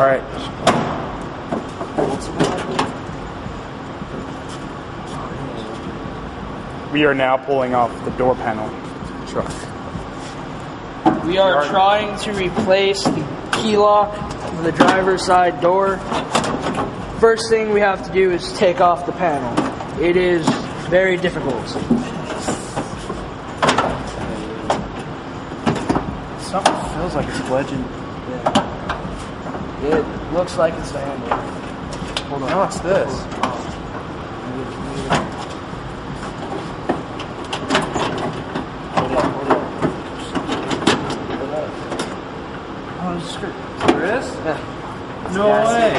Alright. We are now pulling off the door panel truck. We are trying to replace the key lock of the driver's side door. First thing we have to do is take off the panel. It is very difficult. Something feels like it's wedging. Yeah. It looks like it's the handle. Hold on. No, it's this. There is? Yeah. No way.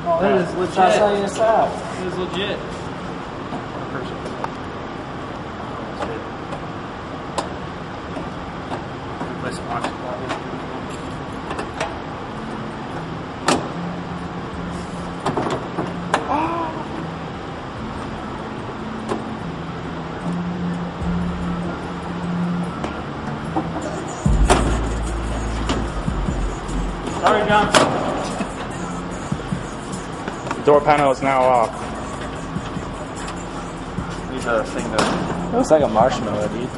Oh, that is legit. That's how you stop. It is legit. Replace the box. Sorry, John. The door panel is now off. Need a thing that Looks like a marshmallow, dude.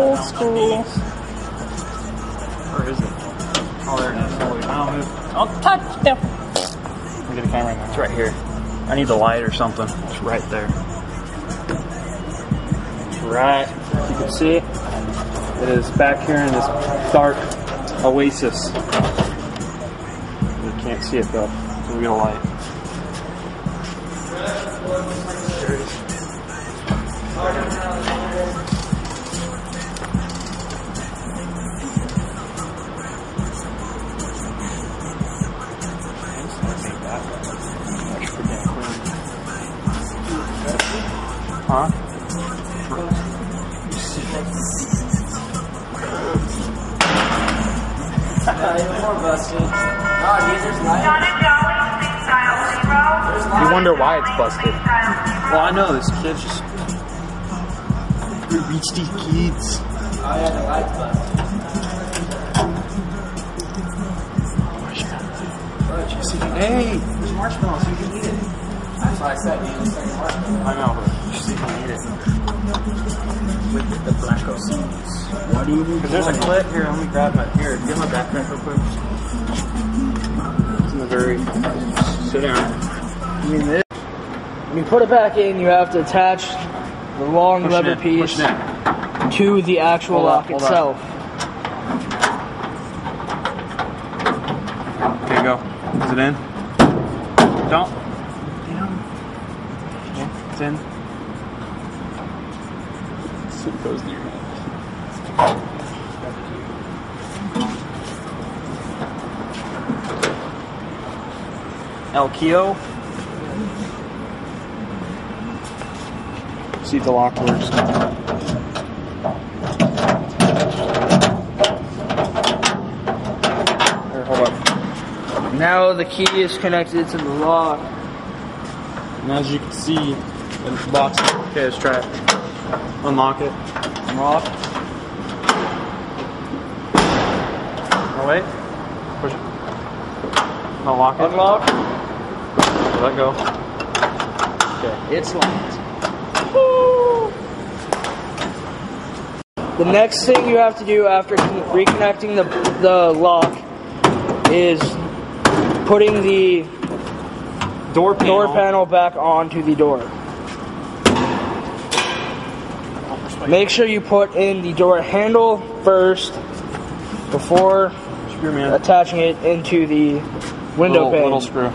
old school. Where is it? Oh, there it is. Oh, touch them. Let me get the camera in there. It's right here. I need the light or something. It's right there. It's right. You can see it. It is back here in this dark oasis. You can't see it though, so we get a light. Huh? Even more busted. Oh, dude, there's light. You wonder why it's busted. Well, I know this kid's just reach these kids. Oh yeah, the light's busted. Hey, there's marshmallows, so you can eat it. That's why I said you just like marshmallow. I know, but you still can eat it. With the blanco seeds. Why do you need? Because there's a clip here. Let me grab my here. Get my backpack real quick. It's in the very. Sit down. I mean, this. When you put it back in, you have to attach the long lever piece to the actual lock itself. Okay, go. Is it in? Don't. Okay, it's in. So it goes in your hand. El Kio. See if the lock works. Here, hold up. Now the key is connected to the lock. And as you can see, the box. Okay, let's try it. Unlock it. Unlock. Oh wait. Push it. Unlock it. Unlock. Let go. Okay. It's locked. Woo! The next thing you have to do after reconnecting the lock is putting the door panel back onto the door. Make sure you put in the door handle first before attaching it into the window pane. Little screw.